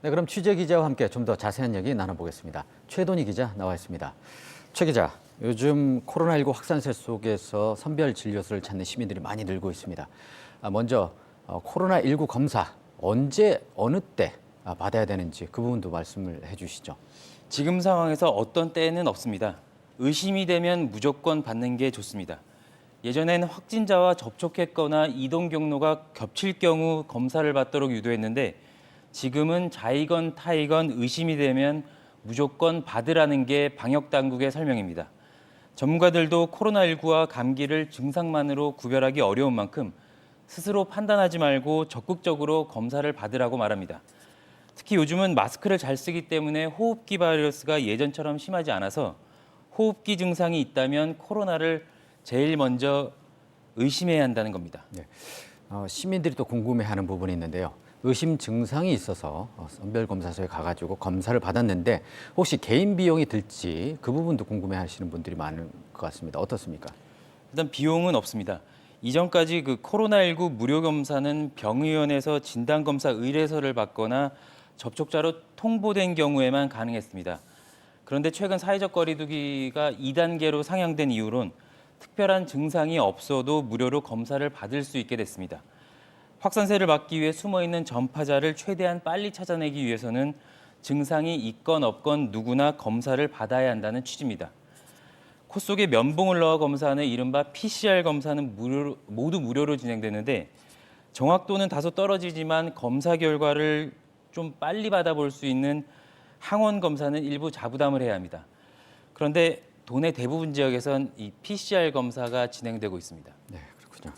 네, 그럼 취재 기자와 함께 좀 더 자세한 얘기 나눠보겠습니다. 최돈희 기자 나와 있습니다. 최 기자, 요즘 코로나19 확산세 속에서 선별 진료소를 찾는 시민들이 많이 늘고 있습니다. 먼저 코로나19 검사 언제 어느 때 받아야 되는지 그 부분도 말씀을 해주시죠. 지금 상황에서 어떤 때는 없습니다. 의심이 되면 무조건 받는 게 좋습니다. 예전엔 확진자와 접촉했거나 이동 경로가 겹칠 경우 검사를 받도록 유도했는데 지금은 자이건 타이건 의심이 되면 무조건 받으라는 게 방역 당국의 설명입니다. 전문가들도 코로나19와 감기를 증상만으로 구별하기 어려운 만큼 스스로 판단하지 말고 적극적으로 검사를 받으라고 말합니다. 특히 요즘은 마스크를 잘 쓰기 때문에 호흡기 바이러스가 예전처럼 심하지 않아서 호흡기 증상이 있다면 코로나를 제일 먼저 의심해야 한다는 겁니다. 네. 시민들이 또 궁금해하는 부분이 있는데요. 의심 증상이 있어서 선별검사소에 가가지고 검사를 받았는데 혹시 개인 비용이 들지 그 부분도 궁금해하시는 분들이 많은 것 같습니다. 어떻습니까? 일단 비용은 없습니다. 이전까지 코로나19 무료 검사는 병의원에서 진단검사 의뢰서를 받거나 접촉자로 통보된 경우에만 가능했습니다. 그런데 최근 사회적 거리두기가 2단계로 상향된 이후론 특별한 증상이 없어도 무료로 검사를 받을 수 있게 됐습니다. 확산세를 막기 위해 숨어있는 전파자를 최대한 빨리 찾아내기 위해서는 증상이 있건 없건 누구나 검사를 받아야 한다는 취지입니다. 코 속에 면봉을 넣어 검사하는 이른바 PCR 검사는 모두 무료로 진행되는데 정확도는 다소 떨어지지만 검사 결과를 좀 빨리 받아볼 수 있는 항원 검사는 일부 자부담을 해야 합니다. 그런데 도내 대부분 지역에선 이 PCR 검사가 진행되고 있습니다. 네, 그렇군요.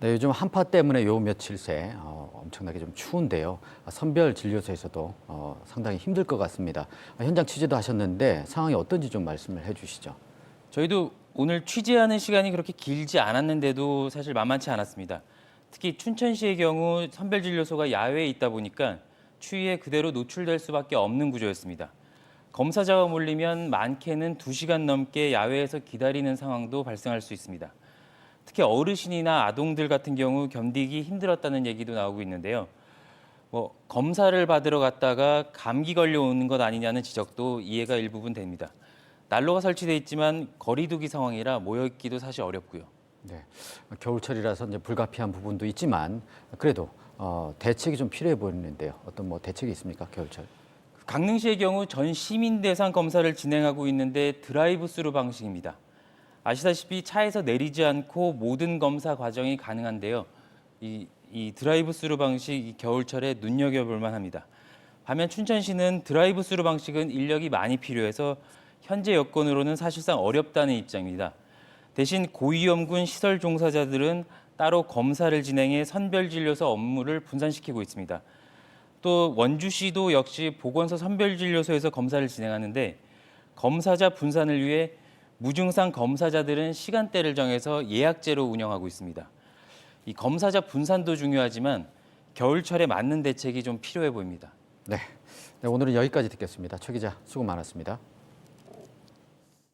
네, 요즘 한파 때문에 요 며칠 새 엄청나게 좀 추운데요. 선별 진료소에서도 상당히 힘들 것 같습니다. 현장 취재도 하셨는데 상황이 어떤지 좀 말씀을 해주시죠. 저희도 오늘 취재하는 시간이 그렇게 길지 않았는데도 사실 만만치 않았습니다. 특히 춘천시의 경우 선별진료소가 야외에 있다 보니까 추위에 그대로 노출될 수밖에 없는 구조였습니다. 검사자가 몰리면 많게는 2시간 넘게 야외에서 기다리는 상황도 발생할 수 있습니다. 특히 어르신이나 아동들 같은 경우 견디기 힘들었다는 얘기도 나오고 있는데요. 검사를 받으러 갔다가 감기 걸려오는 것 아니냐는 지적도 이해가 일부분 됩니다. 난로가 설치돼 있지만 거리두기 상황이라 모여있기도 사실 어렵고요. 네, 겨울철이라서 이제 불가피한 부분도 있지만 그래도 대책이 좀 필요해 보이는데요. 어떤 대책이 있습니까, 겨울철? 강릉시의 경우 전 시민 대상 검사를 진행하고 있는데 드라이브스루 방식입니다. 아시다시피 차에서 내리지 않고 모든 검사 과정이 가능한데요. 이 드라이브스루 방식 겨울철에 눈여겨볼 만합니다. 반면 춘천시는 드라이브스루 방식은 인력이 많이 필요해서 현재 여건으로는 사실상 어렵다는 입장입니다. 대신 고위험군 시설 종사자들은 따로 검사를 진행해 선별진료소 업무를 분산시키고 있습니다. 또 원주시도 역시 보건소 선별진료소에서 검사를 진행하는데 검사자 분산을 위해 무증상 검사자들은 시간대를 정해서 예약제로 운영하고 있습니다. 이 검사자 분산도 중요하지만 겨울철에 맞는 대책이 좀 필요해 보입니다. 네, 오늘은 여기까지 듣겠습니다. 최 기자 수고 많았습니다.